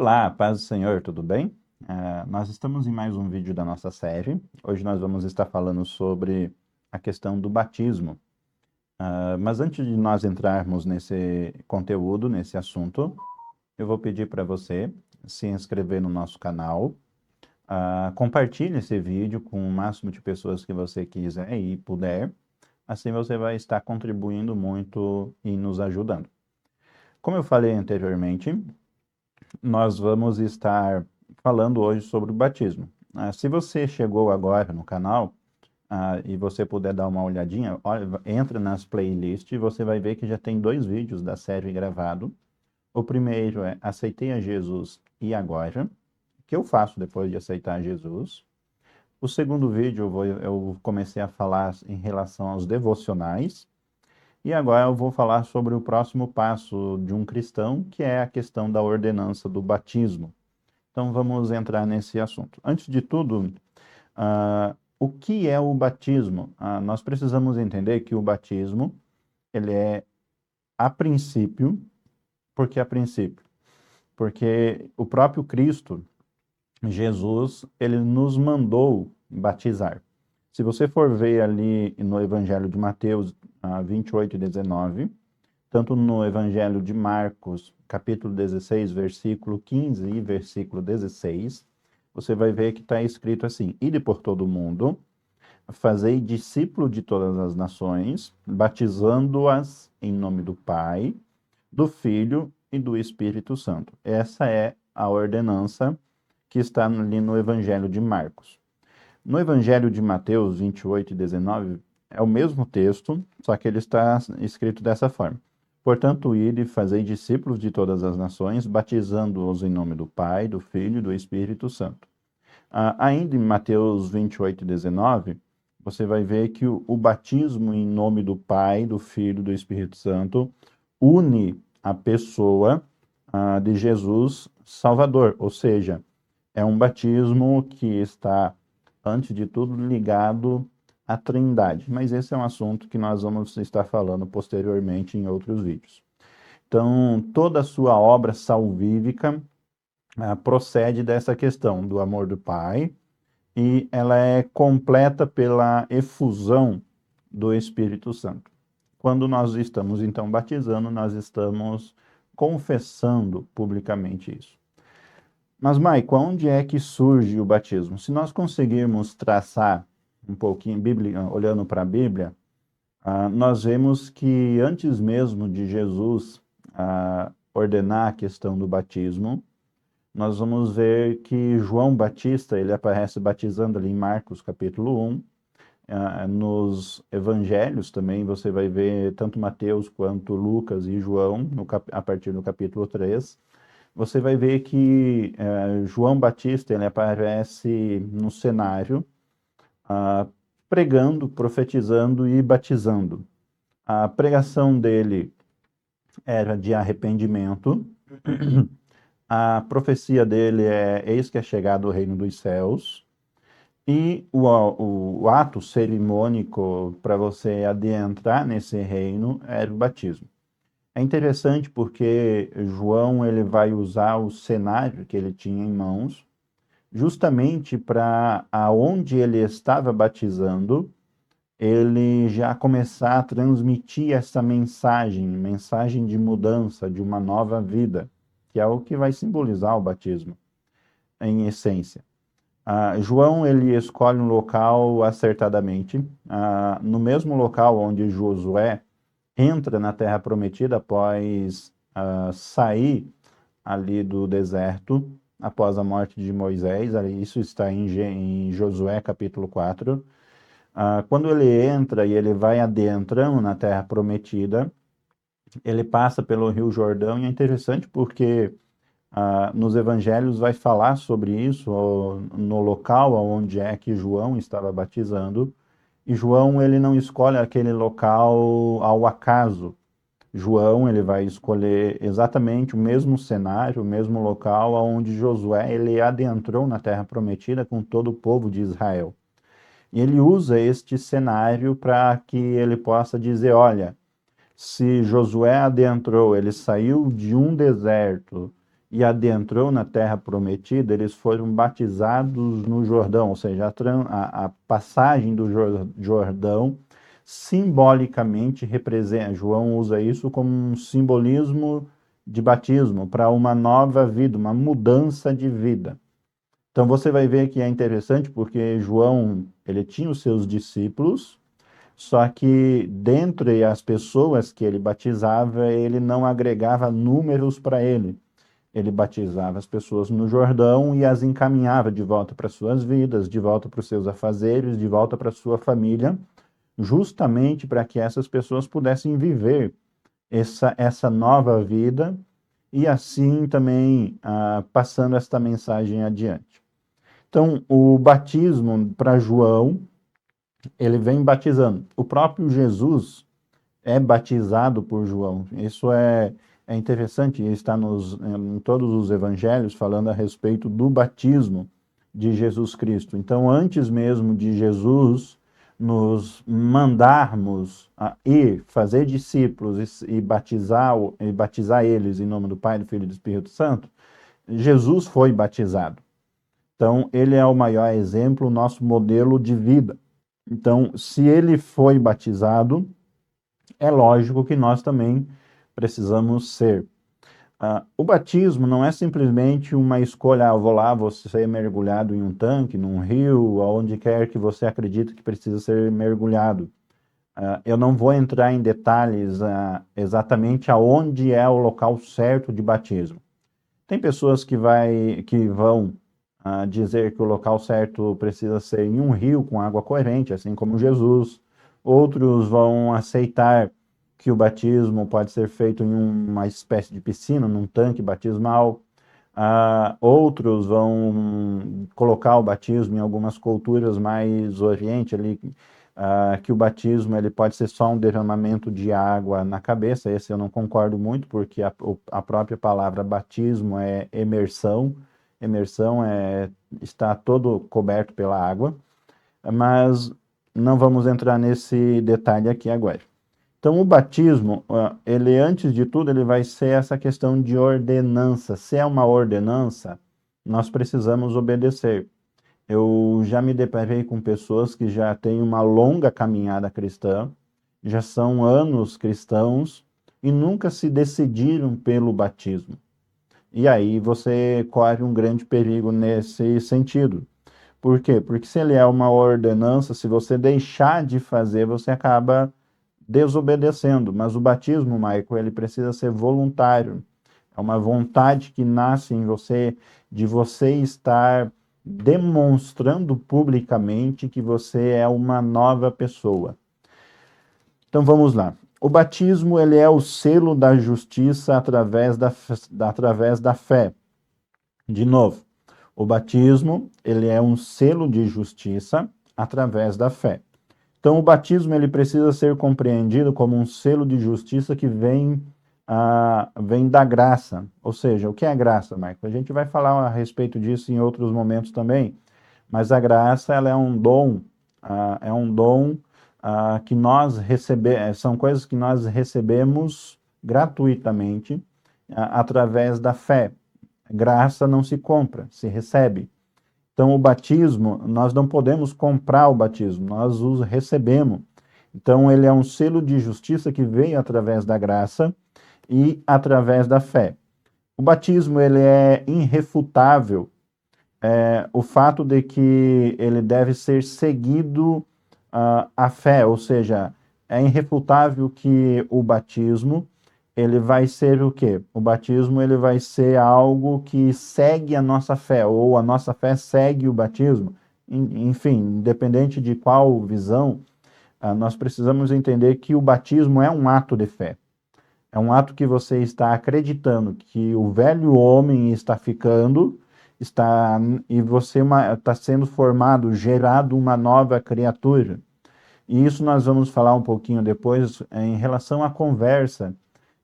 Olá, paz do Senhor, tudo bem? Nós estamos em mais um vídeo da nossa série. Hoje nós vamos estar falando sobre a questão do batismo. Mas antes de nós entrarmos nesse conteúdo, nesse assunto, eu vou pedir para você se inscrever no nosso canal, compartilhe esse vídeo com o máximo de pessoas que você quiser e puder. Assim você vai estar contribuindo muito e nos ajudando. Como eu falei anteriormente, nós vamos estar falando hoje sobre o batismo. Se você chegou agora no canal, e você puder dar uma olhadinha, olha, entra nas playlists e você vai ver que já tem 2 vídeos da série gravado. O primeiro é Aceitei a Jesus e agora, que eu faço depois de aceitar Jesus. O segundo vídeo eu comecei a falar em relação aos devocionais. E agora eu vou falar sobre o próximo passo de um cristão, que é a questão da ordenança do batismo. Então vamos entrar nesse assunto. Antes de tudo, o que é o batismo? Nós precisamos entender que o batismo, ele é a princípio, porque a princípio? Porque o próprio Cristo, Jesus, ele nos mandou batizar. Se você for ver ali no Evangelho de Mateus 28 e 19, tanto no Evangelho de Marcos, capítulo 16, versículo 15 e versículo 16, você vai ver que está escrito assim: Ide por todo o mundo, fazei discípulo de todas as nações, batizando-as em nome do Pai, do Filho e do Espírito Santo. Essa é a ordenança que está ali no Evangelho de Marcos. No Evangelho de Mateus 28 e 19, é o mesmo texto, só que ele está escrito dessa forma. Portanto, ide e fazei discípulos de todas as nações, batizando-os em nome do Pai, do Filho e do Espírito Santo. Ainda em Mateus 28 e 19, você vai ver que o batismo em nome do Pai, do Filho e do Espírito Santo une a pessoa de Jesus Salvador, ou seja, é um batismo que está, antes de tudo, ligado à Trindade. Mas esse é um assunto que nós vamos estar falando posteriormente em outros vídeos. Então, toda a sua obra salvífica procede dessa questão do amor do Pai, e ela é completa pela efusão do Espírito Santo. Quando nós estamos, então, batizando, nós estamos confessando publicamente isso. Mas, Maico, onde é que surge o batismo? Se nós conseguirmos traçar um pouquinho, olhando para a Bíblia, nós vemos que antes mesmo de Jesus ordenar a questão do batismo, nós vamos ver que João Batista, ele aparece batizando ali em Marcos, capítulo 1. Nos evangelhos também você vai ver tanto Mateus quanto Lucas e João, a partir do capítulo 3. Você vai ver que João Batista, ele aparece no cenário, pregando, profetizando e batizando. A pregação dele era de arrependimento. A profecia dele é: eis que é chegado o reino dos céus. E o ato cerimônico para você adentrar nesse reino era o batismo. É interessante porque João ele vai usar o cenário que ele tinha em mãos justamente para aonde ele estava batizando, ele já começar a transmitir essa mensagem de mudança, de uma nova vida, que é o que vai simbolizar o batismo, em essência. João ele escolhe um local acertadamente, no mesmo local onde Josué entra na Terra Prometida após sair ali do deserto, após a morte de Moisés. Isso está em Josué capítulo 4. Quando ele entra e ele vai adentrando na Terra Prometida, ele passa pelo Rio Jordão, e é interessante porque nos evangelhos vai falar sobre isso, no local onde é que João estava batizando, e João ele não escolhe aquele local ao acaso. João ele vai escolher exatamente o mesmo cenário, o mesmo local onde Josué ele adentrou na Terra Prometida com todo o povo de Israel. E ele usa este cenário para que ele possa dizer: olha, se Josué adentrou, ele saiu de um deserto e adentrou na terra prometida, eles foram batizados no Jordão, ou seja, a passagem do Jordão simbolicamente representa, João usa isso como um simbolismo de batismo para uma nova vida, uma mudança de vida. Então você vai ver que é interessante porque João, ele tinha os seus discípulos, só que dentre as pessoas que ele batizava, ele não agregava números para ele. Ele batizava as pessoas no Jordão e as encaminhava de volta para suas vidas, de volta para os seus afazeres, de volta para sua família, justamente para que essas pessoas pudessem viver essa nova vida e assim também passando esta mensagem adiante. Então, o batismo para João, ele vem batizando. O próprio Jesus é batizado por João. Isso é interessante, está em todos os evangelhos falando a respeito do batismo de Jesus Cristo. Então, antes mesmo de Jesus nos mandarmos a ir fazer discípulos e batizar eles em nome do Pai, do Filho e do Espírito Santo, Jesus foi batizado. Então, ele é o maior exemplo, o nosso modelo de vida. Então, se ele foi batizado, é lógico que nós também precisamos ser. O batismo não é simplesmente uma escolha, eu vou lá, vou ser mergulhado em um tanque, num rio, aonde quer que você acredite que precisa ser mergulhado. Eu não vou entrar em detalhes exatamente aonde é o local certo de batismo. Tem pessoas que vão dizer que o local certo precisa ser em um rio com água corrente, assim como Jesus. Outros vão aceitar que o batismo pode ser feito em uma espécie de piscina, num tanque batismal. Outros vão colocar o batismo em algumas culturas mais oriente ali, que o batismo ele pode ser só um derramamento de água na cabeça. Esse eu não concordo muito, porque a própria palavra batismo é imersão. Imersão é estar todo coberto pela água, mas não vamos entrar nesse detalhe aqui agora. Então, o batismo, ele antes de tudo, ele vai ser essa questão de ordenança. Se é uma ordenança, nós precisamos obedecer. Eu já me deparei com pessoas que já têm uma longa caminhada cristã, já são anos cristãos e nunca se decidiram pelo batismo. E aí você corre um grande perigo nesse sentido. Por quê? Porque se ele é uma ordenança, se você deixar de fazer, você acaba desobedecendo. Mas o batismo, Michael, ele precisa ser voluntário. É uma vontade que nasce em você, de você estar demonstrando publicamente que você é uma nova pessoa. Então vamos lá. O batismo ele é o selo da justiça através da fé. De novo, o batismo ele é um selo de justiça através da fé. Então o batismo ele precisa ser compreendido como um selo de justiça que vem da graça. Ou seja, o que é graça, Michael? A gente vai falar a respeito disso em outros momentos também, mas a graça ela é um dom, que nós recebemos, são coisas que nós recebemos gratuitamente através da fé. Graça não se compra, se recebe. Então, o batismo, nós não podemos comprar o batismo, nós o recebemos. Então, ele é um selo de justiça que veio através da graça e através da fé. O batismo, ele é irrefutável, o fato de que ele deve ser seguido a fé, ou seja, é irrefutável que o batismo ele vai ser o quê? O batismo ele vai ser algo que segue a nossa fé, ou a nossa fé segue o batismo. Enfim, independente de qual visão, nós precisamos entender que o batismo é um ato de fé. É um ato que você está acreditando que o velho homem está ficando, e você está sendo formado, gerado uma nova criatura. E isso nós vamos falar um pouquinho depois em relação à conversa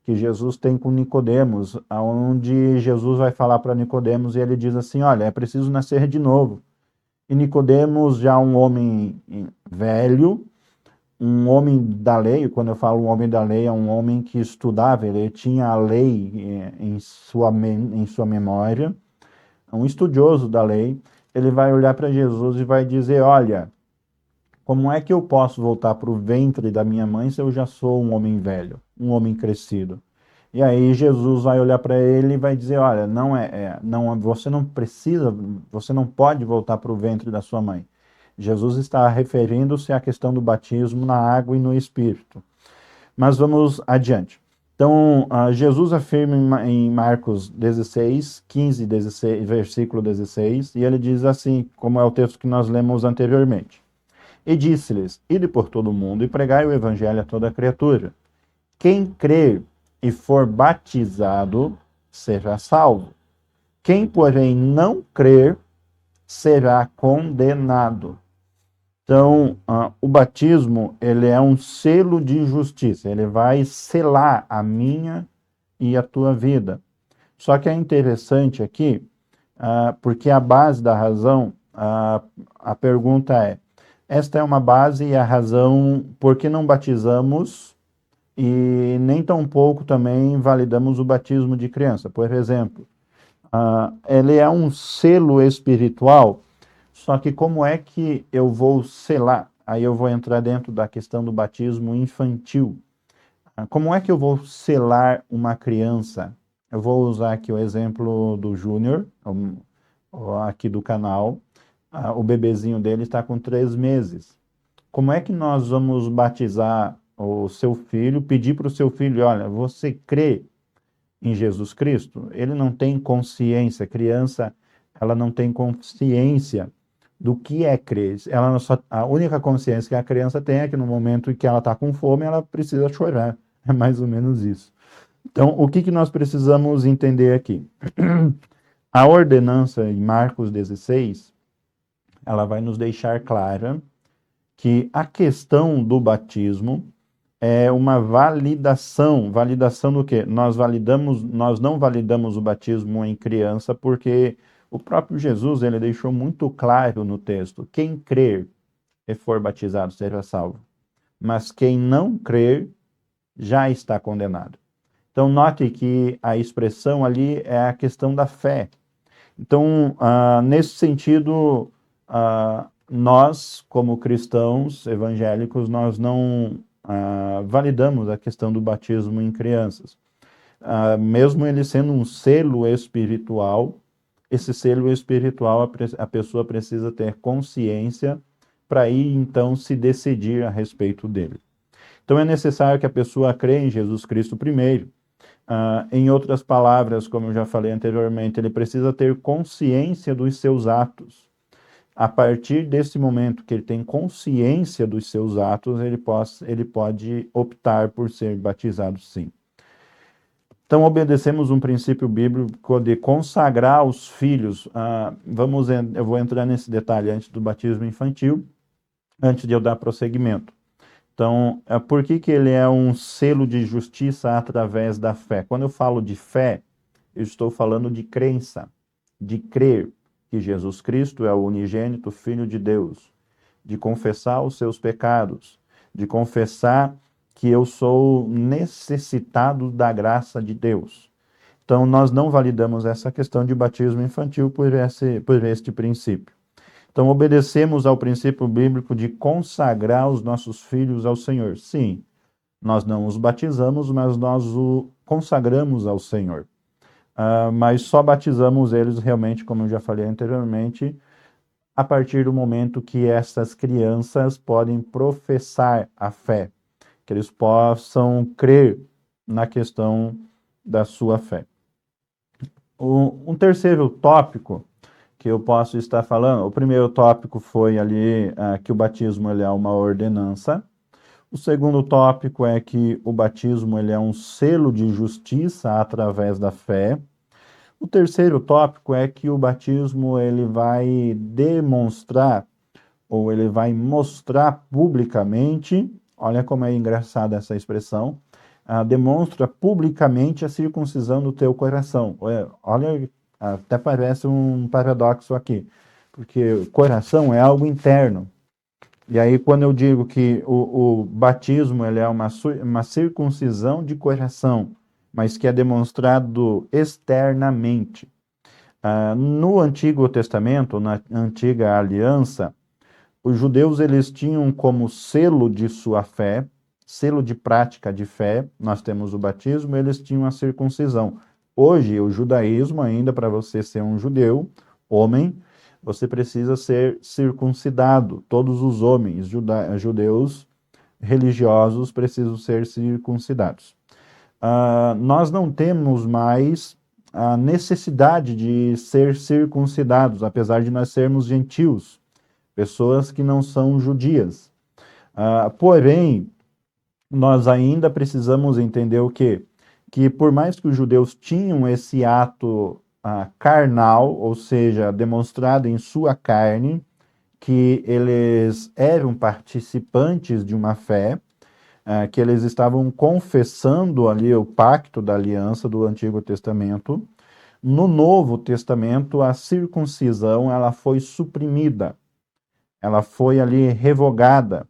que Jesus tem com Nicodemos, onde Jesus vai falar para Nicodemos e ele diz assim: olha, é preciso nascer de novo. E Nicodemos, já um homem velho, um homem da lei. Quando eu falo um homem da lei, é um homem que estudava, ele tinha a lei em sua memória, um estudioso da lei. Ele vai olhar para Jesus e vai dizer: olha, como é que eu posso voltar para o ventre da minha mãe se eu já sou um homem velho, um homem crescido? E aí Jesus vai olhar para ele e vai dizer: olha, você não precisa, você não pode voltar para o ventre da sua mãe. Jesus está referindo-se à questão do batismo na água e no Espírito. Mas vamos adiante. Então, Jesus afirma em Marcos 16, 15, 16, versículo 16, e ele diz assim, como é o texto que nós lemos anteriormente: e disse-lhes: ide por todo o mundo e pregai o evangelho a toda criatura. Quem crer e for batizado será salvo. Quem, porém, não crer será condenado. Então, o batismo, ele é um selo de justiça. Ele vai selar a minha e a tua vida. Só que é interessante aqui, porque a base da razão, a pergunta é: esta é uma base e a razão por que não batizamos e nem tampouco também validamos o batismo de criança? Por exemplo, ele é um selo espiritual, só que como é que eu vou selar? Aí eu vou entrar dentro da questão do batismo infantil. Como é que eu vou selar uma criança? Eu vou usar aqui o exemplo do Júnior, aqui do canal. O bebezinho dele está com 3 meses. Como é que nós vamos batizar o seu filho, pedir para o seu filho: olha, você crê em Jesus Cristo? Ele não tem consciência, criança, ela não tem consciência do que é crer. A única consciência que a criança tem é que no momento em que ela está com fome, ela precisa chorar. É mais ou menos isso. Então, o que nós precisamos entender aqui? A ordenança em Marcos 16, ela vai nos deixar clara que a questão do batismo é uma validação. Validação do quê? Nós não validamos o batismo em criança porque o próprio Jesus, ele deixou muito claro no texto: quem crer e for batizado será salvo, mas quem não crer já está condenado. Então, note que a expressão ali é a questão da fé. Então, nesse sentido, nós, como cristãos evangélicos, nós não validamos a questão do batismo em crianças. Mesmo ele sendo um selo espiritual, esse selo espiritual a pessoa precisa ter consciência para aí então se decidir a respeito dele. Então é necessário que a pessoa creia em Jesus Cristo primeiro. Em outras palavras, como eu já falei anteriormente, ele precisa ter consciência dos seus atos. A partir desse momento que ele tem consciência dos seus atos, ele pode optar por ser batizado, sim. Então, obedecemos um princípio bíblico de consagrar os filhos. Eu vou entrar nesse detalhe antes do batismo infantil, antes de eu dar prosseguimento. Então, por que ele é um selo de justiça através da fé? Quando eu falo de fé, eu estou falando de crença, de crer que Jesus Cristo é o unigênito Filho de Deus, de confessar os seus pecados, de confessar que eu sou necessitado da graça de Deus. Então, nós não validamos essa questão de batismo infantil por este princípio. Então, obedecemos ao princípio bíblico de consagrar os nossos filhos ao Senhor. Sim, nós não os batizamos, mas nós o consagramos ao Senhor. Mas só batizamos eles realmente, como eu já falei anteriormente, a partir do momento que essas crianças podem professar a fé, que eles possam crer na questão da sua fé. Um terceiro tópico que eu posso estar falando, o primeiro tópico foi ali que o batismo ele é uma ordenança. O segundo tópico é que o batismo ele é um selo de justiça através da fé. O terceiro tópico é que o batismo ele vai demonstrar, ou ele vai mostrar publicamente, olha como é engraçada essa expressão, demonstra publicamente a circuncisão do teu coração. Olha, até parece um paradoxo aqui, porque coração é algo interno. E aí, quando eu digo que o batismo ele é uma circuncisão de coração, mas que é demonstrado externamente. No Antigo Testamento, na Antiga Aliança, os judeus eles tinham como selo de sua fé, selo de prática de fé, nós temos o batismo, eles tinham a circuncisão. Hoje, o judaísmo, ainda para você ser um judeu, homem, você precisa ser circuncidado. Todos os homens judeus religiosos precisam ser circuncidados. Nós não temos mais a necessidade de ser circuncidados, apesar de nós sermos gentios, pessoas que não são judias. Porém, nós ainda precisamos entender o quê? Que por mais que os judeus tinham esse ato carnal, ou seja, demonstrado em sua carne, que eles eram participantes de uma fé, que eles estavam confessando ali o pacto da aliança do Antigo Testamento. No Novo Testamento, a circuncisão ela foi suprimida, ela foi ali revogada,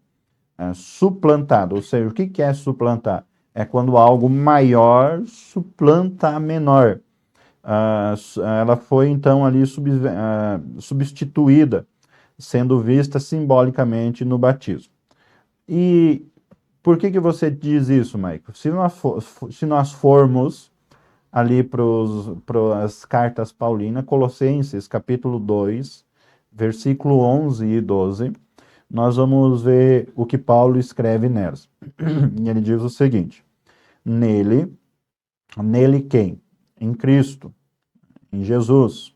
suplantada. Ou seja, o que é suplantar? É quando algo maior suplanta a menor. Ela foi então ali substituída, sendo vista simbolicamente no batismo. E por que você diz isso, Michael? Se nós formos ali para as cartas paulinas, Colossenses capítulo 2, versículo 11 e 12, nós vamos ver o que Paulo escreve nelas. E ele diz o seguinte: nele quem? Em Cristo, em Jesus.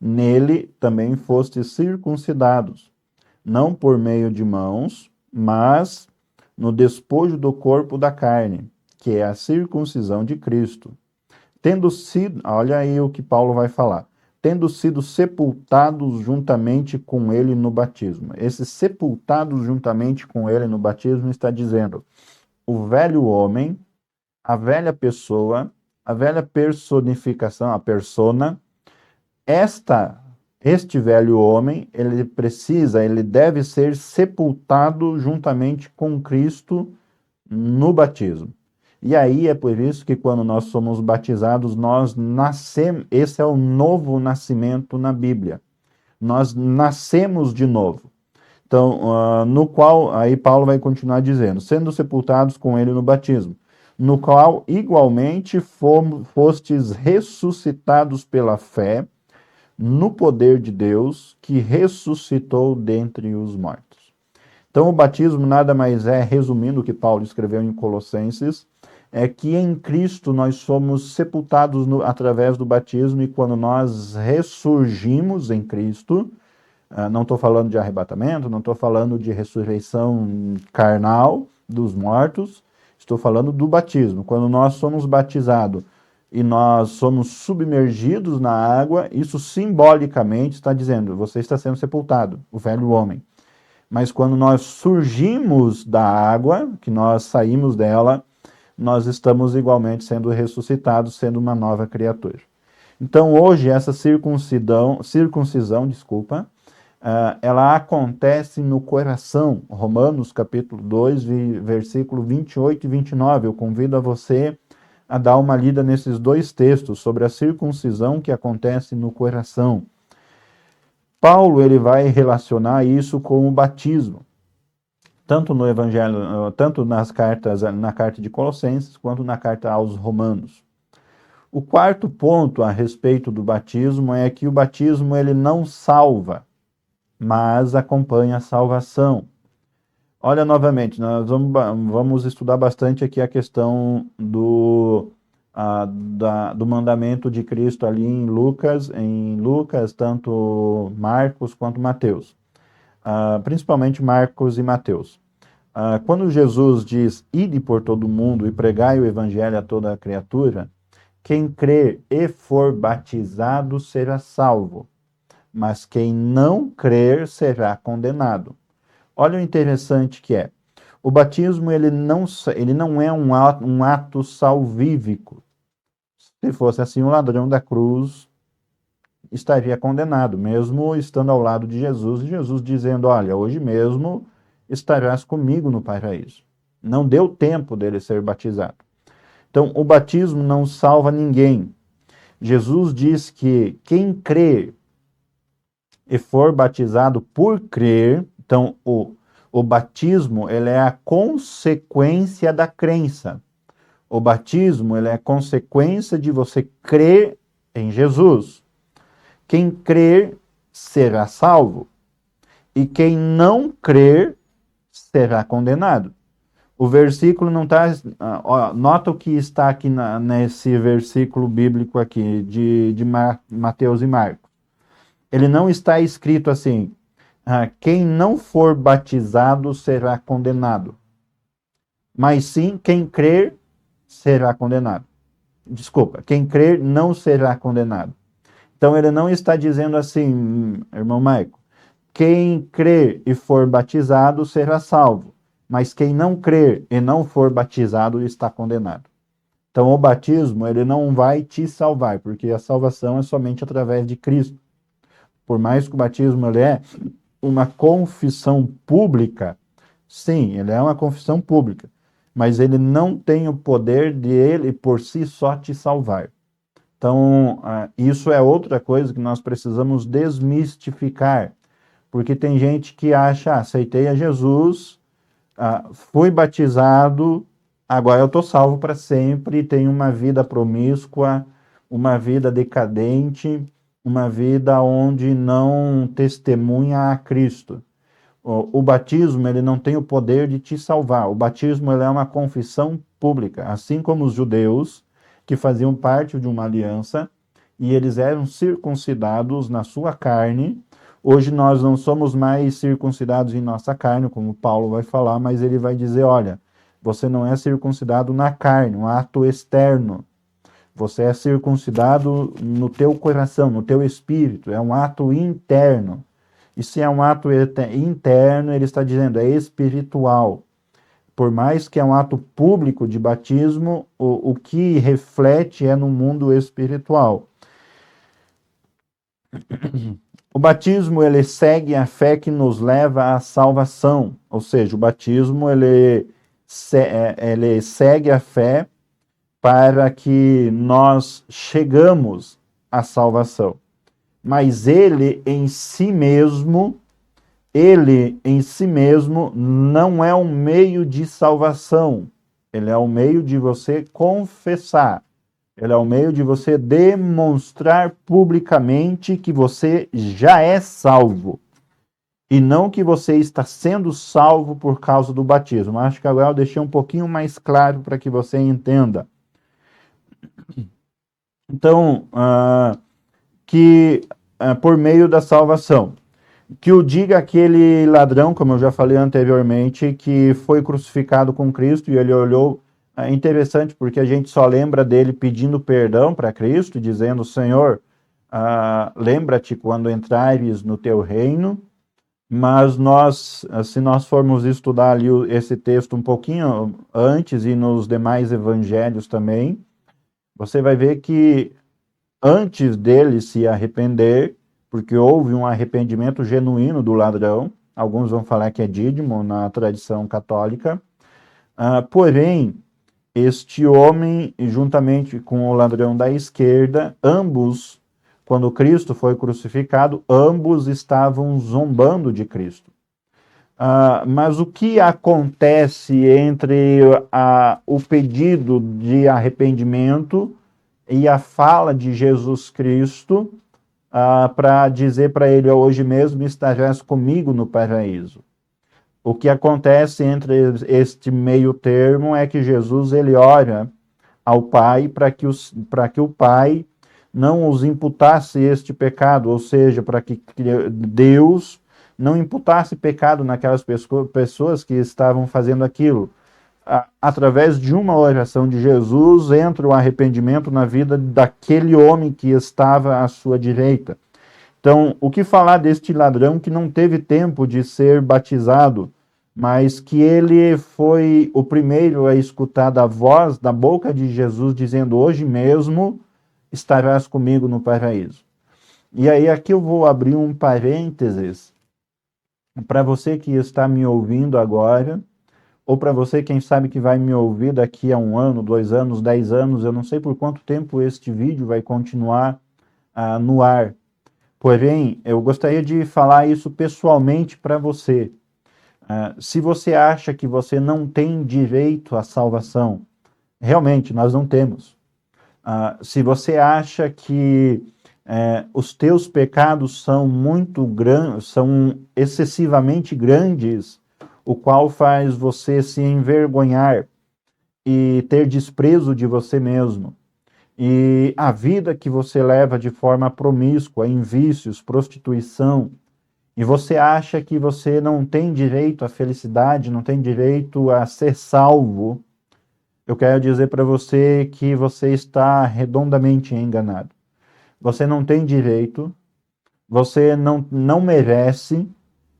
Nele também fostes circuncidados, não por meio de mãos, mas no despojo do corpo da carne, que é a circuncisão de Cristo. Tendo sido, olha aí o que Paulo vai falar, tendo sido sepultados juntamente com ele no batismo. Esse sepultados juntamente com ele no batismo está dizendo o velho homem, a velha pessoa, a velha personificação, a persona, este velho homem, ele deve ser sepultado juntamente com Cristo no batismo. E aí é por isso que quando nós somos batizados, nós nascemos, esse é o novo nascimento na Bíblia. Nós nascemos de novo. Então, no qual, aí Paulo vai continuar dizendo, sendo sepultados com ele no batismo, no qual igualmente fostes ressuscitados pela fé, no poder de Deus, que ressuscitou dentre os mortos. Então, o batismo nada mais é, resumindo o que Paulo escreveu em Colossenses, é que em Cristo nós somos sepultados através do batismo, e quando nós ressurgimos em Cristo, não estou falando de arrebatamento, não estou falando de ressurreição carnal dos mortos, estou falando do batismo. Quando nós somos batizados e nós somos submergidos na água, isso simbolicamente está dizendo, você está sendo sepultado, o velho homem. Mas quando nós surgimos da água, que nós saímos dela, nós estamos igualmente sendo ressuscitados, sendo uma nova criatura. Então, hoje, essa circuncisão, ela acontece no coração. Romanos, capítulo 2, versículo 28 e 29. Eu convido a você a dar uma lida nesses dois textos sobre a circuncisão que acontece no coração. Paulo ele vai relacionar isso com o batismo, tanto no Evangelho, tanto na carta de Colossenses, quanto na carta aos Romanos. O quarto ponto a respeito do batismo é que o batismo ele não salva, mas acompanha a salvação. Olha novamente, nós vamos estudar bastante aqui a questão do mandamento de Cristo ali em Lucas, tanto Marcos quanto Mateus. Principalmente Marcos e Mateus. Quando Jesus diz, ide por todo o mundo e pregai o evangelho a toda a criatura, quem crer e for batizado será salvo, mas quem não crer será condenado. Olha o interessante que é, o batismo ele não é um ato salvífico. Se fosse assim, o ladrão da cruz estaria condenado, mesmo estando ao lado de Jesus, e Jesus dizendo, olha, hoje mesmo estarás comigo no paraíso. Não deu tempo dele ser batizado. Então, o batismo não salva ninguém. Jesus diz que quem crer e for batizado por crer, então o batismo ele é a consequência da crença. O batismo ele é a consequência de você crer em Jesus. Quem crer será salvo, e quem não crer será condenado. O versículo não está... nota o que está aqui nesse versículo bíblico aqui de Mateus e Marcos. Ele não está escrito assim, quem não for batizado será condenado. Mas sim, quem crer será condenado. Desculpa, quem crer não será condenado. Então ele não está dizendo assim, irmão Maico, quem crer e for batizado será salvo, mas quem não crer e não for batizado está condenado. Então o batismo ele não vai te salvar, porque a salvação é somente através de Cristo. Por mais que o batismo ele é uma confissão pública, sim, ele é uma confissão pública, mas ele não tem o poder de ele por si só te salvar. Então, isso é outra coisa que nós precisamos desmistificar, porque tem gente que acha, aceitei a Jesus, fui batizado, agora eu estou salvo para sempre, tenho uma vida promíscua, uma vida decadente, uma vida onde não testemunha a Cristo. O batismo ele não tem o poder de te salvar. O batismo ele é uma confissão pública, assim como os judeus que faziam parte de uma aliança e eles eram circuncidados na sua carne. Hoje nós não somos mais circuncidados em nossa carne, como Paulo vai falar, mas ele vai dizer, olha, você não é circuncidado na carne, um ato externo. Você é circuncidado no teu coração, no teu espírito, é um ato interno. E se é um ato interno, ele está dizendo, é espiritual. Por mais que é um ato público de batismo, o que reflete é no mundo espiritual. O batismo, ele segue a fé que nos leva à salvação. Ou seja, o batismo, ele segue a fé para que nós chegamos à salvação. Mas ele em si mesmo não é um meio de salvação. Ele é um meio de você confessar. Ele é um meio de você demonstrar publicamente que você já é salvo. E não que você está sendo salvo por causa do batismo. Acho que agora eu deixei um pouquinho mais claro para que você entenda. Então, por meio da salvação. Que o diga aquele ladrão, como eu já falei anteriormente, que foi crucificado com Cristo e ele olhou. É interessante porque a gente só lembra dele pedindo perdão para Cristo, dizendo, Senhor, lembra-te quando entrares no teu reino. Mas se nós formos estudar ali esse texto um pouquinho antes e nos demais evangelhos também, você vai ver que antes dele se arrepender, porque houve um arrependimento genuíno do ladrão, alguns vão falar que é Dídimo na tradição católica, porém, este homem, juntamente com o ladrão da esquerda, ambos, quando Cristo foi crucificado, ambos estavam zombando de Cristo. Mas o que acontece entre o pedido de arrependimento e a fala de Jesus Cristo para dizer para ele, hoje mesmo estarás comigo no paraíso? O que acontece entre este meio termo é que Jesus ele ora ao Pai para que o Pai não os imputasse este pecado, ou seja, para que Deus não imputasse pecado naquelas pessoas que estavam fazendo aquilo. Através de uma oração de Jesus, entra o arrependimento na vida daquele homem que estava à sua direita. Então, o que falar deste ladrão que não teve tempo de ser batizado, mas que ele foi o primeiro a escutar da voz da boca de Jesus dizendo, hoje mesmo estarás comigo no paraíso. E aí aqui eu vou abrir um parênteses para você que está me ouvindo agora, ou para você, quem sabe, que vai me ouvir daqui a 1 ano, 2 anos, 10 anos, eu não sei por quanto tempo este vídeo vai continuar no ar. Porém, eu gostaria de falar isso pessoalmente para você. Se você acha que você não tem direito à salvação, realmente nós não temos. Se você acha que os teus pecados são muito grandes, são excessivamente grandes, o qual faz você se envergonhar e ter desprezo de você mesmo, e a vida que você leva de forma promíscua, em vícios, prostituição, e você acha que você não tem direito à felicidade, não tem direito a ser salvo, eu quero dizer para você que você está redondamente enganado. Você não tem direito, você não merece,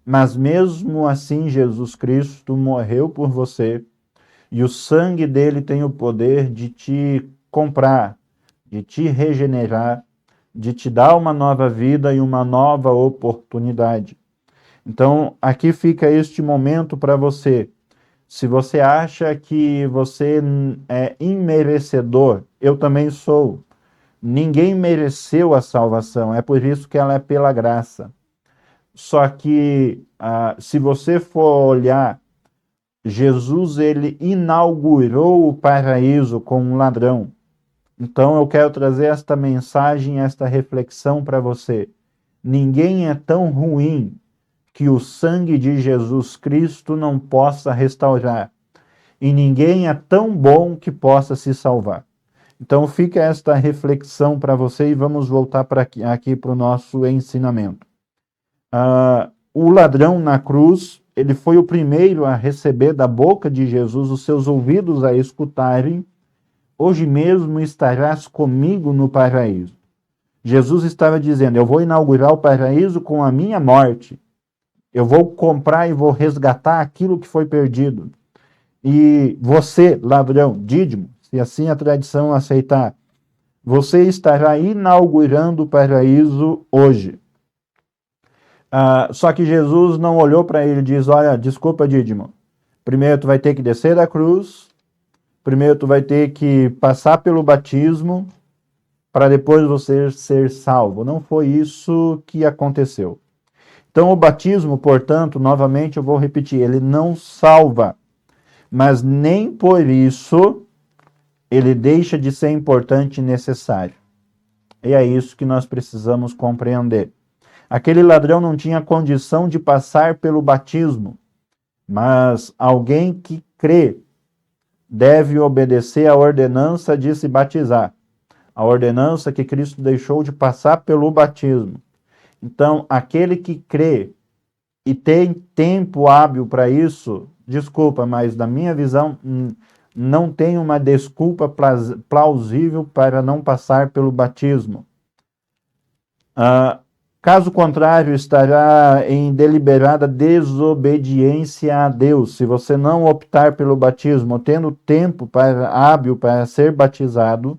mas mesmo assim Jesus Cristo morreu por você, e o sangue dele tem o poder de te comprar, de te regenerar, de te dar uma nova vida e uma nova oportunidade. Então, aqui fica este momento para você. Se você acha que você é imerecedor, eu também sou. Ninguém mereceu a salvação, é por isso que ela é pela graça. Só que, se você for olhar, Jesus, ele inaugurou o paraíso com um ladrão. Então eu quero trazer esta mensagem, esta reflexão para você. Ninguém é tão ruim que o sangue de Jesus Cristo não possa restaurar. E ninguém é tão bom que possa se salvar. Então fica esta reflexão para você e vamos voltar aqui para o nosso ensinamento. O ladrão na cruz, ele foi o primeiro a receber da boca de Jesus, os seus ouvidos a escutarem: hoje mesmo estarás comigo no paraíso. Jesus estava dizendo: eu vou inaugurar o paraíso com a minha morte. Eu vou comprar e vou resgatar aquilo que foi perdido. E você, ladrão, dídimo, se assim a tradição aceitar, você estará inaugurando o paraíso hoje. Só que Jesus não olhou para ele e disse: olha, desculpa, dídimo, primeiro tu vai ter que descer da cruz, primeiro tu vai ter que passar pelo batismo, para depois você ser salvo. Não foi isso que aconteceu. Então o batismo, portanto, novamente eu vou repetir, ele não salva, mas nem por isso ele deixa de ser importante e necessário. E é isso que nós precisamos compreender. Aquele ladrão não tinha condição de passar pelo batismo, mas alguém que crê deve obedecer à ordenança de se batizar, a ordenança que Cristo deixou de passar pelo batismo. Então, aquele que crê e tem tempo hábil para isso, desculpa, mas na minha visão, não tem uma desculpa plausível para não passar pelo batismo. Caso contrário, estará em deliberada desobediência a Deus. Se você não optar pelo batismo, tendo tempo hábil para ser batizado,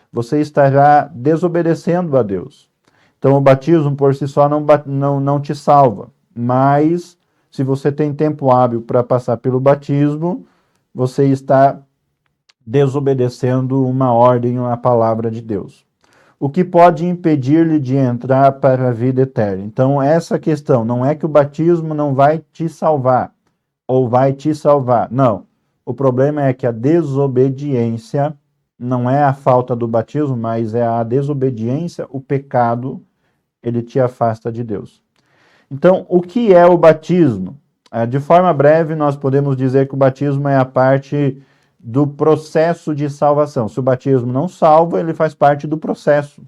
você estará desobedecendo a Deus. Então, o batismo por si só não te salva. Mas, se você tem tempo hábil para passar pelo batismo, você está desobedecendo uma ordem, uma palavra de Deus. O que pode impedir-lhe de entrar para a vida eterna? Então, essa questão, não é que o batismo não vai te salvar, ou vai te salvar. Não. O problema é que a desobediência não é a falta do batismo, mas é a desobediência, o pecado, ele te afasta de Deus. Então, o que é o batismo? De forma breve, nós podemos dizer que o batismo é a parte do processo de salvação. Se o batismo não salva, ele faz parte do processo.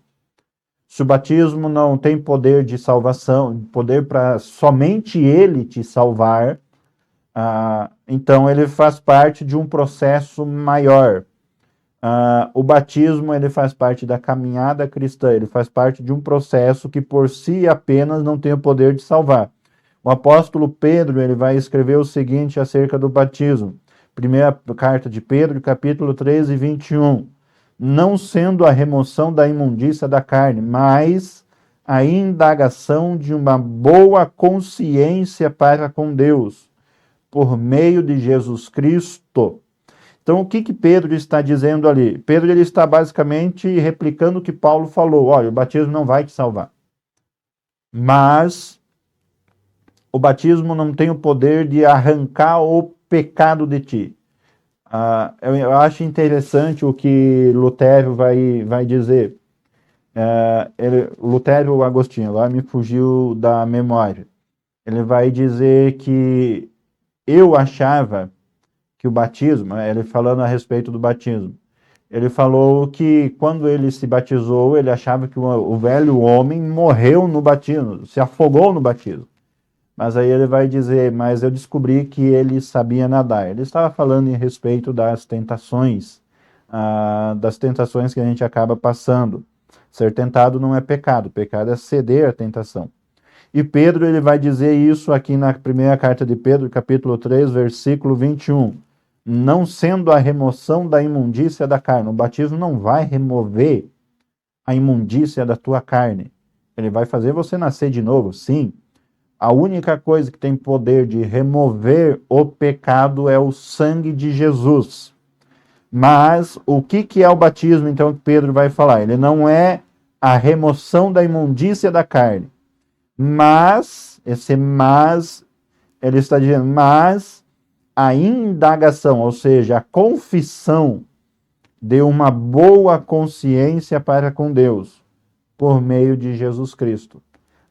Se o batismo não tem poder de salvação, poder para somente ele te salvar, então ele faz parte de um processo maior. O batismo, ele faz parte da caminhada cristã, ele faz parte de um processo que por si apenas não tem o poder de salvar. O apóstolo Pedro, ele vai escrever o seguinte acerca do batismo. Primeira carta de Pedro, capítulo 13, 21. Não sendo a remoção da imundícia da carne, mas a indagação de uma boa consciência para com Deus, por meio de Jesus Cristo. Então, o que Pedro está dizendo ali? Pedro ele está basicamente replicando o que Paulo falou. Olha, o batismo não vai te salvar. Mas o batismo não tem o poder de arrancar o pecado de ti. Eu acho interessante o que Lutero vai dizer. Lutero ou Agostinho, lá me fugiu da memória. Ele vai dizer que eu achava que o batismo, ele falando a respeito do batismo, ele falou que quando ele se batizou, ele achava que o velho homem morreu no batismo, se afogou no batismo. Mas aí ele vai dizer, mas eu descobri que ele sabia nadar. Ele estava falando em respeito das tentações que a gente acaba passando. Ser tentado não é pecado, pecado é ceder à tentação. E Pedro ele vai dizer isso aqui na primeira carta de Pedro, capítulo 3, versículo 21. Não sendo a remoção da imundícia da carne. O batismo não vai remover a imundícia da tua carne. Ele vai fazer você nascer de novo, sim. A única coisa que tem poder de remover o pecado é o sangue de Jesus. Mas o que é o batismo, então, que Pedro vai falar? Ele não é a remoção da imundícia da carne. Mas, ele está dizendo, mas a indagação, ou seja, a confissão de uma boa consciência para com Deus, por meio de Jesus Cristo.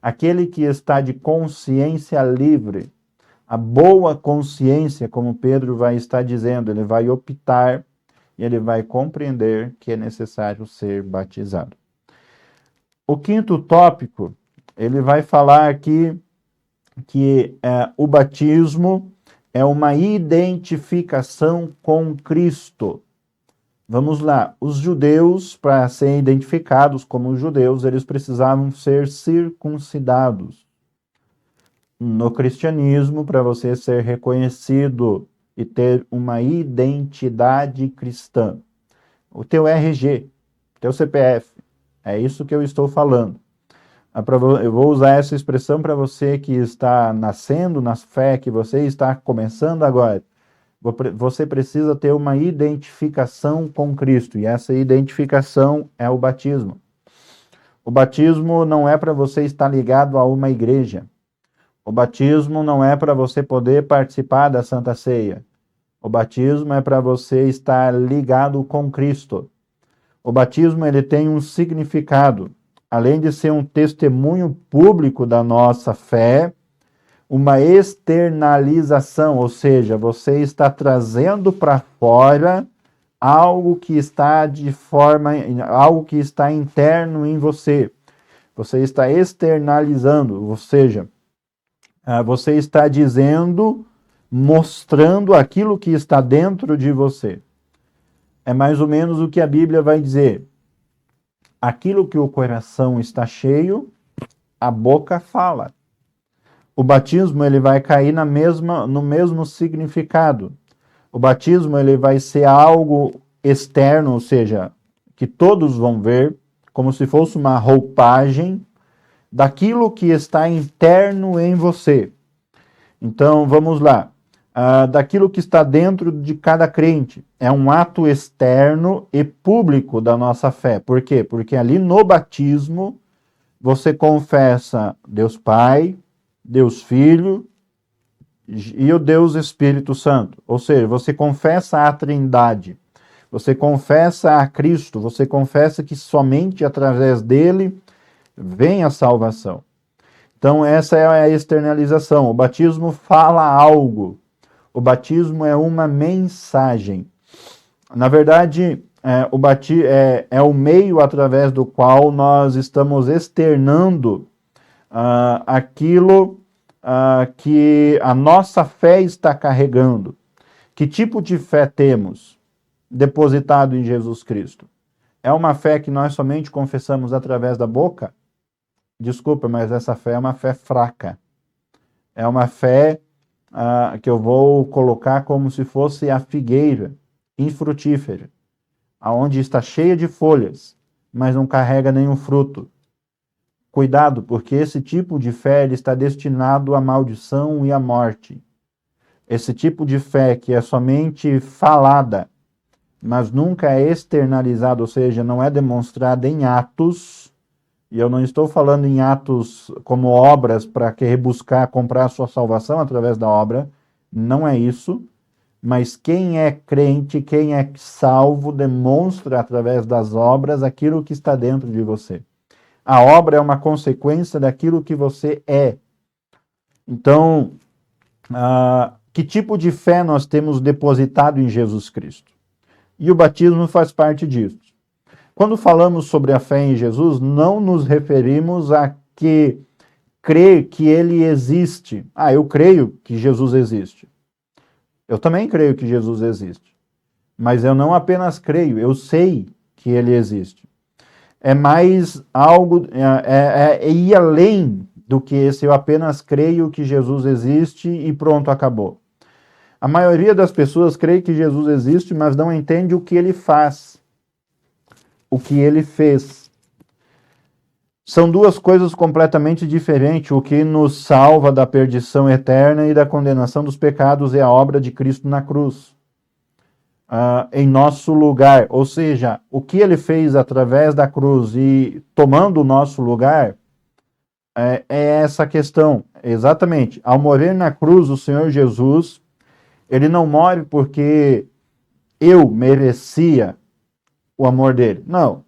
Aquele que está de consciência livre, a boa consciência, como Pedro vai estar dizendo, ele vai optar e ele vai compreender que é necessário ser batizado. O quinto tópico, ele vai falar aqui que o batismo é uma identificação com Cristo. Vamos lá, os judeus, para serem identificados como judeus, eles precisavam ser circuncidados. No cristianismo, para você ser reconhecido e ter uma identidade cristã, o teu RG, teu CPF, é isso que eu estou falando. Eu vou usar essa expressão para você que está nascendo na fé, que você está começando agora. Você precisa ter uma identificação com Cristo, e essa identificação é o batismo. O batismo não é para você estar ligado a uma igreja. O batismo não é para você poder participar da Santa Ceia. O batismo é para você estar ligado com Cristo. O batismo ele tem um significado, além de ser um testemunho público da nossa fé, uma externalização, ou seja, você está trazendo para fora algo que está algo que está interno em você. Você está externalizando, ou seja, você está dizendo, mostrando aquilo que está dentro de você. É mais ou menos o que a Bíblia vai dizer. Aquilo que o coração está cheio, a boca fala. O batismo ele vai cair no mesmo significado. O batismo ele vai ser algo externo, ou seja, que todos vão ver, como se fosse uma roupagem daquilo que está interno em você. Então, vamos lá. Daquilo que está dentro de cada crente. É um ato externo e público da nossa fé. Por quê? Porque ali no batismo, você confessa Deus Pai, Deus Filho e o Deus Espírito Santo. Ou seja, você confessa a Trindade. Você confessa a Cristo. Você confessa que somente através dele vem a salvação. Então, essa é a externalização. O batismo fala algo. O batismo é uma mensagem. Na verdade, é o meio através do qual nós estamos externando aquilo que a nossa fé está carregando. Que tipo de fé temos depositado em Jesus Cristo? É uma fé que nós somente confessamos através da boca? Desculpa, mas essa fé é uma fé fraca. É uma fé que eu vou colocar como se fosse a figueira infrutífera, aonde está cheia de folhas, mas não carrega nenhum fruto. Cuidado, porque esse tipo de fé ele está destinado à maldição e à morte. Esse tipo de fé que é somente falada, mas nunca é externalizada, ou seja, não é demonstrada em atos, e eu não estou falando em atos como obras para querer buscar comprar a sua salvação através da obra, não é isso, mas quem é crente, quem é salvo, demonstra através das obras aquilo que está dentro de você. A obra é uma consequência daquilo que você é. Então, que tipo de fé nós temos depositado em Jesus Cristo? E o batismo faz parte disso. Quando falamos sobre a fé em Jesus, não nos referimos a que crer que ele existe. Eu creio que Jesus existe. Eu também creio que Jesus existe. Mas eu não apenas creio, eu sei que ele existe. É mais algo, é ir além do que esse eu apenas creio que Jesus existe e pronto, acabou. A maioria das pessoas crê que Jesus existe, mas não entende o que ele faz, o que ele fez. São duas coisas completamente diferentes. O que nos salva da perdição eterna e da condenação dos pecados é a obra de Cristo na cruz, em nosso lugar. Ou seja, o que ele fez através da cruz e tomando o nosso lugar é essa questão. Exatamente. Ao morrer na cruz, o Senhor Jesus, ele não morre porque eu merecia o amor dele. Não.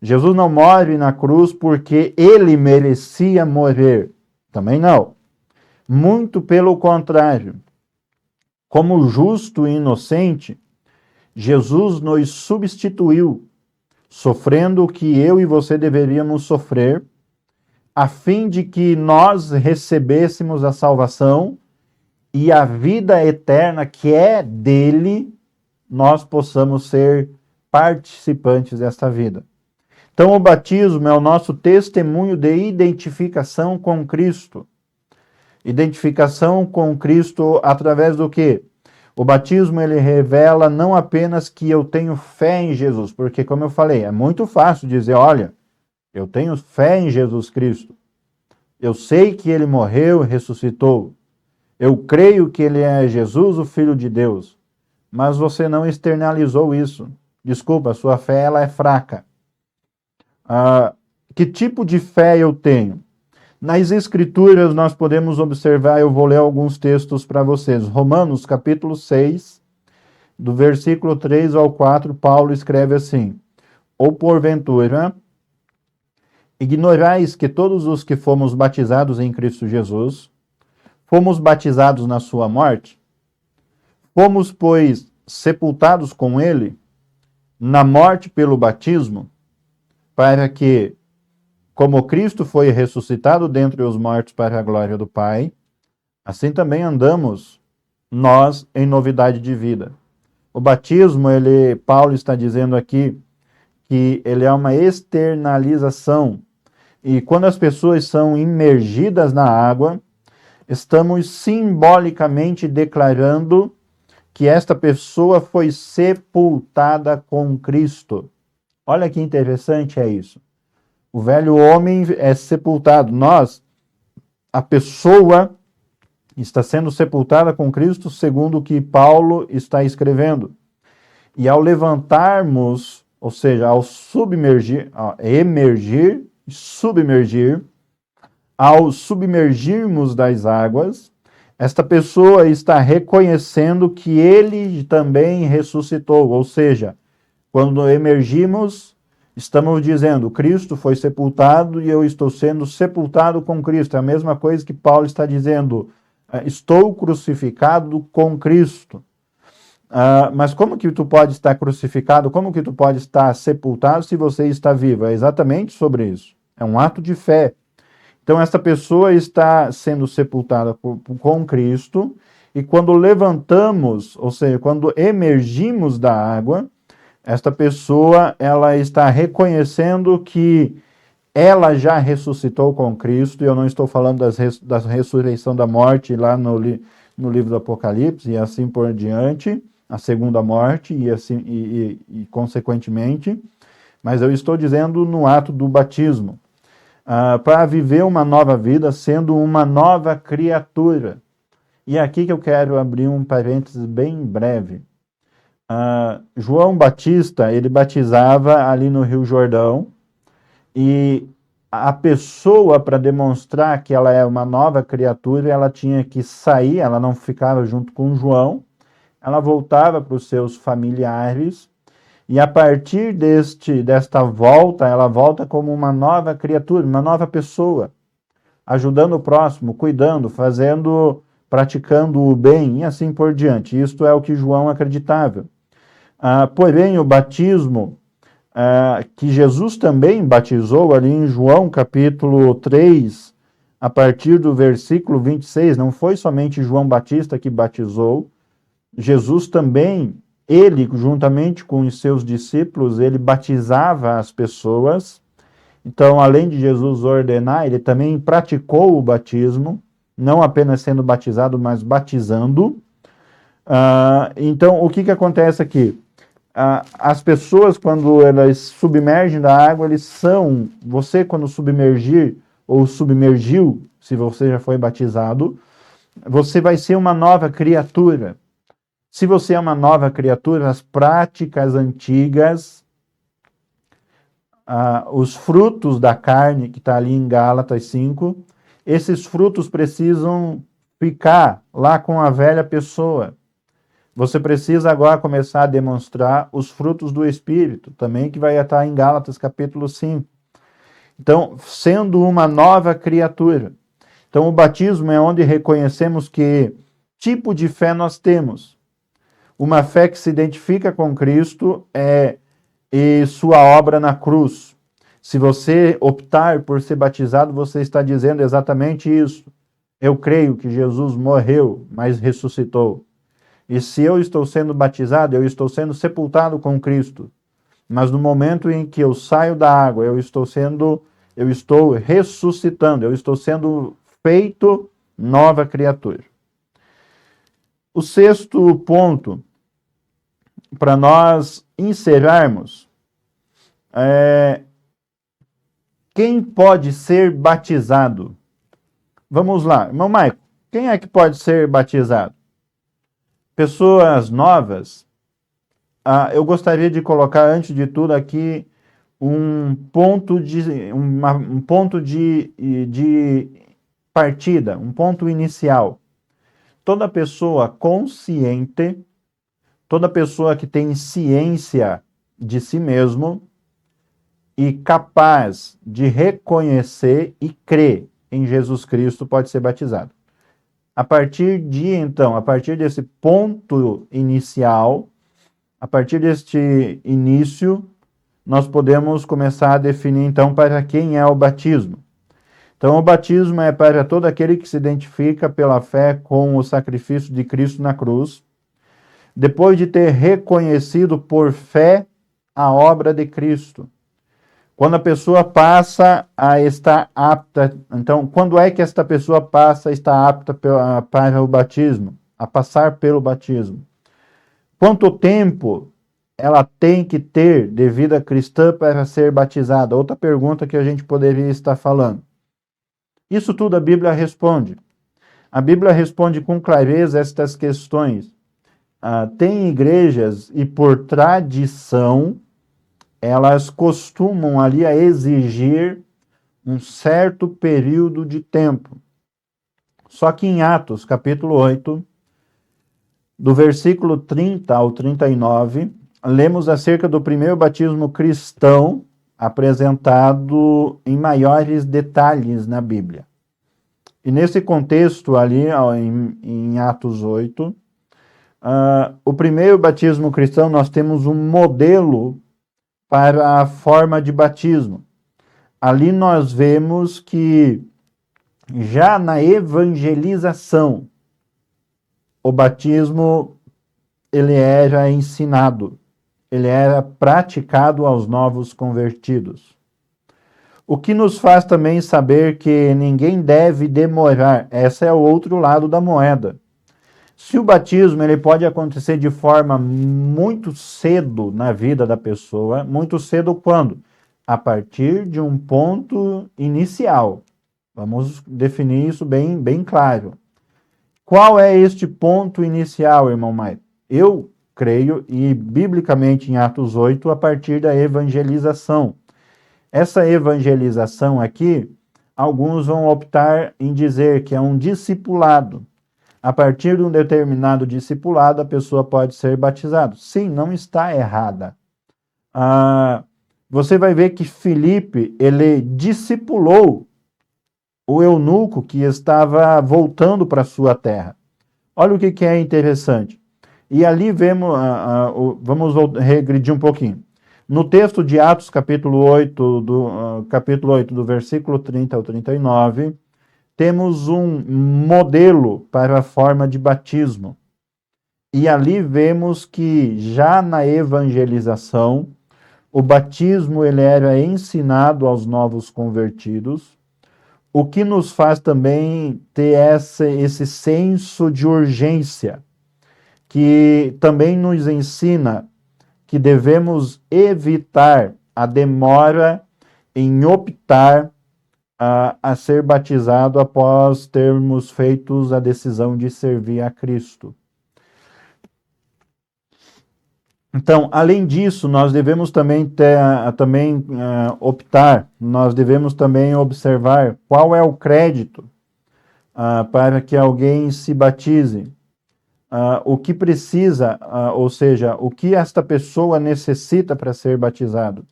Jesus não morre na cruz porque ele merecia morrer. Também não. Muito pelo contrário. Como justo e inocente, Jesus nos substituiu, sofrendo o que eu e você deveríamos sofrer, a fim de que nós recebêssemos a salvação e a vida eterna que é dele, nós possamos ser participantes desta vida. Então, o batismo é o nosso testemunho de identificação com Cristo. Identificação com Cristo através do quê? O batismo, ele revela não apenas que eu tenho fé em Jesus, porque, como eu falei, é muito fácil dizer, olha, eu tenho fé em Jesus Cristo. Eu sei que ele morreu e ressuscitou. Eu creio que ele é Jesus, o Filho de Deus. Mas você não externalizou isso. Desculpa, a sua fé ela é fraca. Que tipo de fé eu tenho? Nas Escrituras nós podemos observar, eu vou ler alguns textos para vocês. Romanos capítulo 6, do versículo 3 ao 4, Paulo escreve assim: ou porventura, ignorais que todos os que fomos batizados em Cristo Jesus, fomos batizados na sua morte? Fomos, pois, sepultados com ele na morte pelo batismo, para que, como Cristo foi ressuscitado dentre os mortos para a glória do Pai, assim também andamos nós em novidade de vida. O batismo, Paulo está dizendo aqui que ele é uma externalização. E quando as pessoas são imergidas na água, estamos simbolicamente declarando que esta pessoa foi sepultada com Cristo. Olha que interessante é isso. O velho homem é sepultado. A pessoa está sendo sepultada com Cristo, segundo o que Paulo está escrevendo. E ao levantarmos, ou seja, ao ao submergirmos das águas, esta pessoa está reconhecendo que ele também ressuscitou. Ou seja, quando emergimos, estamos dizendo, Cristo foi sepultado e eu estou sendo sepultado com Cristo. É a mesma coisa que Paulo está dizendo, estou crucificado com Cristo. Mas como que tu pode estar crucificado? Como que tu pode estar sepultado se você está vivo? É exatamente sobre isso. É um ato de fé. Então, essa pessoa está sendo sepultada com Cristo, e quando levantamos, ou seja, quando emergimos da água, esta pessoa ela está reconhecendo que ela já ressuscitou com Cristo, e eu não estou falando da ressurreição da morte lá no livro do Apocalipse, e assim por diante, a segunda morte, e assim consequentemente, mas eu estou dizendo no ato do batismo. para viver uma nova vida, sendo uma nova criatura. E é aqui que eu quero abrir um parênteses bem breve. João Batista, ele batizava ali no Rio Jordão, e a pessoa, para demonstrar que ela é uma nova criatura, ela tinha que sair, ela não ficava junto com João, ela voltava para os seus familiares, e a partir desta volta, ela volta como uma nova criatura, uma nova pessoa, ajudando o próximo, cuidando, praticando o bem, e assim por diante. Isto é o que João acreditava. Porém, o batismo que Jesus também batizou ali em João capítulo 3, a partir do versículo 26, não foi somente João Batista que batizou, Jesus também, ele juntamente com os seus discípulos, ele batizava as pessoas. Então, além de Jesus ordenar, ele também praticou o batismo, não apenas sendo batizado, mas batizando. Então, o que acontece aqui? As pessoas, quando elas submergem da água, você quando submergir ou submergiu, se você já foi batizado, você vai ser uma nova criatura. Se você é uma nova criatura, as práticas antigas, os frutos da carne, que está ali em Gálatas 5, esses frutos precisam ficar lá com a velha pessoa. Você precisa agora começar a demonstrar os frutos do Espírito, também que vai estar em Gálatas capítulo 5. Então, sendo uma nova criatura. Então, o batismo é onde reconhecemos que tipo de fé nós temos. Uma fé que se identifica com Cristo e sua obra na cruz. Se você optar por ser batizado, você está dizendo exatamente isso. Eu creio que Jesus morreu, mas ressuscitou. E se eu estou sendo batizado, eu estou sendo sepultado com Cristo. Mas no momento em que eu saio da água, eu estou ressuscitando, eu estou sendo feito nova criatura. O sexto ponto, para nós encerrarmos, quem pode ser batizado? Vamos lá, irmão Maico, quem é que pode ser batizado? Pessoas novas. Eu gostaria de colocar, antes de tudo, aqui um ponto de partida, um ponto inicial. Toda pessoa consciente, toda pessoa que tem ciência de si mesmo e capaz de reconhecer e crer em Jesus Cristo pode ser batizado. A partir desse ponto inicial, a partir deste início, nós podemos começar a definir, então, para quem é o batismo. Então, o batismo é para todo aquele que se identifica pela fé com o sacrifício de Cristo na cruz, depois de ter reconhecido por fé a obra de Cristo. Quando a pessoa passa a estar apta, então, quando é que esta pessoa passa a estar apta para o batismo? A passar pelo batismo. Quanto tempo ela tem que ter de vida cristã para ser batizada? Outra pergunta que a gente poderia estar falando. Isso tudo a Bíblia responde. A Bíblia responde com clareza estas questões. Tem igrejas e por tradição, elas costumam ali a exigir um certo período de tempo. Só que em Atos, capítulo 8, do versículo 30 ao 39, lemos acerca do primeiro batismo cristão apresentado em maiores detalhes na Bíblia. E nesse contexto ali, em Atos 8, o primeiro batismo cristão, nós temos um modelo para a forma de batismo. Ali nós vemos que já na evangelização, o batismo ele era ensinado, ele era praticado aos novos convertidos. O que nos faz também saber que ninguém deve demorar. Esse é o outro lado da moeda. Se o batismo ele pode acontecer de forma muito cedo na vida da pessoa, muito cedo quando? a partir de um ponto inicial. Vamos definir isso bem claro. Qual é este ponto inicial, irmão Maicon? Eu creio, e biblicamente em Atos 8, a partir da evangelização. Essa evangelização aqui, alguns vão optar em dizer que é um discipulado. A partir de um determinado discipulado, a pessoa pode ser batizada. Sim, não está errada. Você vai ver que Filipe, ele discipulou o eunuco que estava voltando para sua terra. Olha o que é interessante. E ali vemos, vamos regredir um pouquinho. No texto de Atos, capítulo 8, do versículo 30 ao 39, temos um modelo para a forma de batismo. E ali vemos que já na evangelização, o batismo ele era ensinado aos novos convertidos, o que nos faz também ter esse senso de urgência, que também nos ensina que devemos evitar a demora em optar a ser batizado após termos feito a decisão de servir a Cristo. Então, além disso, nós devemos também optar, nós devemos também observar qual é o crédito para que alguém se batize. O que precisa, ou seja, o que esta pessoa necessita para ser batizado.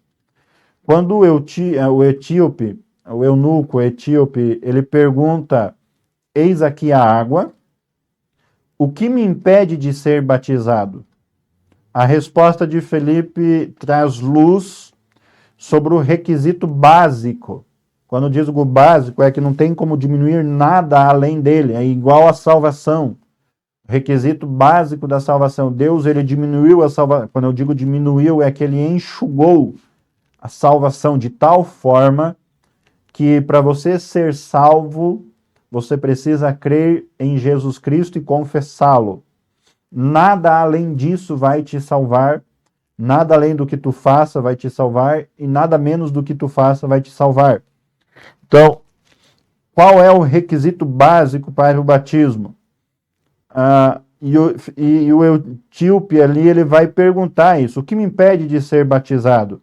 Quando o etíope, o eunuco etíope, ele pergunta, eis aqui a água, o que me impede de ser batizado? A resposta de Filipe traz luz sobre o requisito básico. Quando diz o básico, é que não tem como diminuir nada além dele, é igual à salvação. O requisito básico da salvação. Deus, ele diminuiu a salvação. Quando eu digo diminuiu, é que ele enxugou a salvação de tal forma que para você ser salvo, você precisa crer em Jesus Cristo e confessá-lo. Nada além disso vai te salvar, nada além do que tu faça vai te salvar e nada menos do que tu faça vai te salvar. Então, qual é o requisito básico para o batismo? E o etíope ali, ele vai perguntar isso, o que me impede de ser batizado?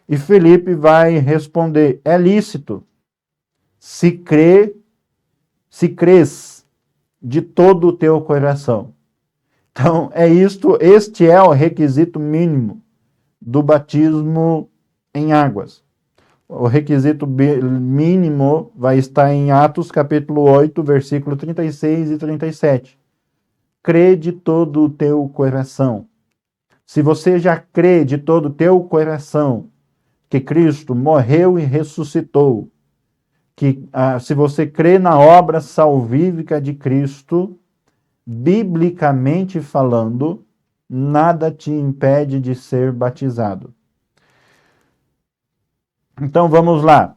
E Filipe vai responder, é lícito, se crês de todo o teu coração. Então, este é o requisito mínimo do batismo em águas. O requisito mínimo vai estar em Atos capítulo 8, versículo 36 e 37. Crê de todo o teu coração. Se você já crê de todo o teu coração que Cristo morreu e ressuscitou, se você crê na obra salvífica de Cristo, biblicamente falando, nada te impede de ser batizado. Então vamos lá.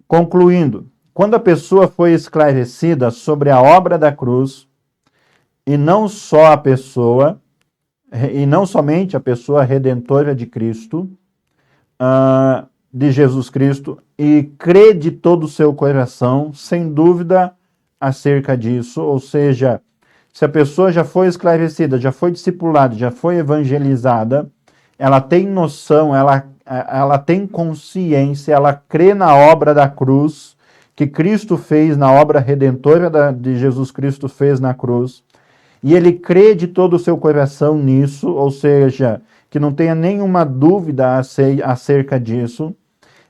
Concluindo, quando a pessoa foi esclarecida sobre a obra da cruz, e não somente a pessoa redentora de Cristo, de Jesus Cristo, e crê de todo o seu coração, sem dúvida acerca disso, ou seja, se a pessoa já foi esclarecida, já foi discipulada, já foi evangelizada, ela tem noção, ela tem consciência, ela crê na obra da cruz, que Cristo fez, na obra redentora de Jesus Cristo fez na cruz, e ele crê de todo o seu coração nisso, ou seja, que não tenha nenhuma dúvida acerca disso,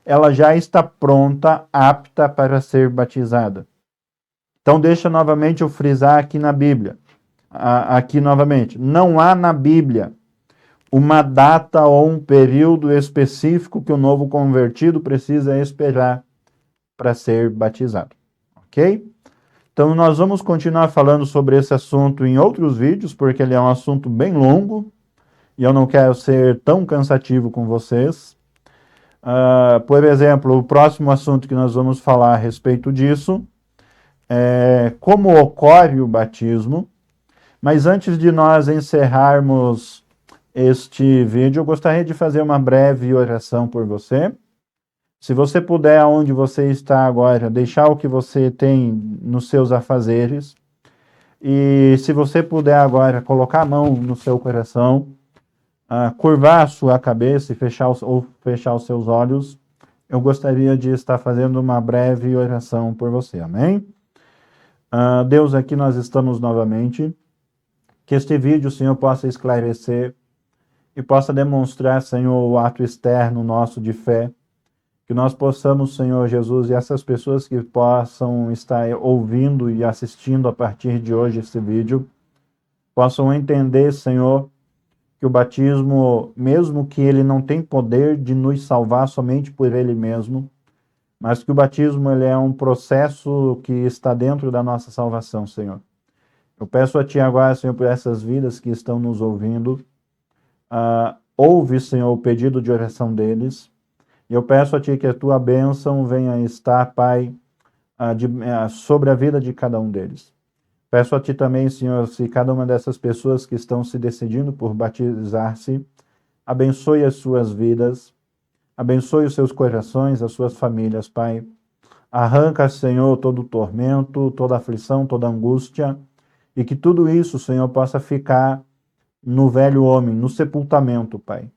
ela já está pronta, apta para ser batizada. Então, deixa novamente eu frisar aqui na Bíblia. Aqui novamente. Não há na Bíblia uma data ou um período específico que o novo convertido precisa esperar para ser batizado. Ok? Então, nós vamos continuar falando sobre esse assunto em outros vídeos, porque ele é um assunto bem longo e eu não quero ser tão cansativo com vocês. Por exemplo, o próximo assunto que nós vamos falar a respeito disso como ocorre o batismo, mas antes de nós encerrarmos este vídeo, eu gostaria de fazer uma breve oração por você. Se você puder, aonde você está agora, deixar o que você tem nos seus afazeres, e se você puder agora colocar a mão no seu coração, curvar a sua cabeça e fechar os seus olhos, eu gostaria de estar fazendo uma breve oração por você, amém? Deus, aqui nós estamos novamente, que este vídeo, Senhor, possa esclarecer e possa demonstrar, Senhor, o ato externo nosso de fé, que nós possamos, Senhor Jesus, e essas pessoas que possam estar ouvindo e assistindo a partir de hoje esse vídeo, possam entender, Senhor, que o batismo, mesmo que ele não tem poder de nos salvar somente por ele mesmo, mas que o batismo ele é um processo que está dentro da nossa salvação, Senhor. Eu peço a Ti agora, Senhor, por essas vidas que estão nos ouvindo, ouve, Senhor, o pedido de oração deles, e eu peço a Ti que a Tua bênção venha estar, Pai, sobre a vida de cada um deles. Peço a Ti também, Senhor, se cada uma dessas pessoas que estão se decidindo por batizar-se, abençoe as suas vidas, abençoe os seus corações, as suas famílias, Pai. Arranca, Senhor, todo o tormento, toda aflição, toda angústia, e que tudo isso, Senhor, possa ficar no velho homem, no sepultamento, Pai.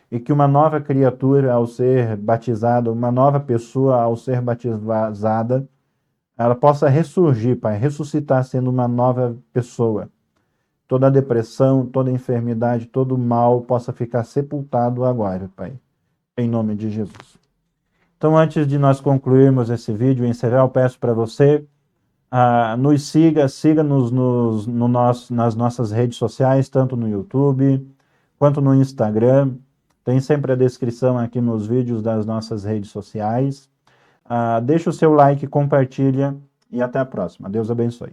E que uma nova criatura, ao ser batizada, uma nova pessoa, ao ser batizada, ela possa ressurgir, Pai, ressuscitar sendo uma nova pessoa. Toda depressão, toda enfermidade, todo mal possa ficar sepultado agora, Pai. Em nome de Jesus. Então, antes de nós concluirmos esse vídeo e encerrar, eu peço para você, nos siga-nos nas nossas redes sociais, tanto no YouTube quanto no Instagram. Tem sempre a descrição aqui nos vídeos das nossas redes sociais. Deixa o seu like, compartilha e até a próxima. Deus abençoe.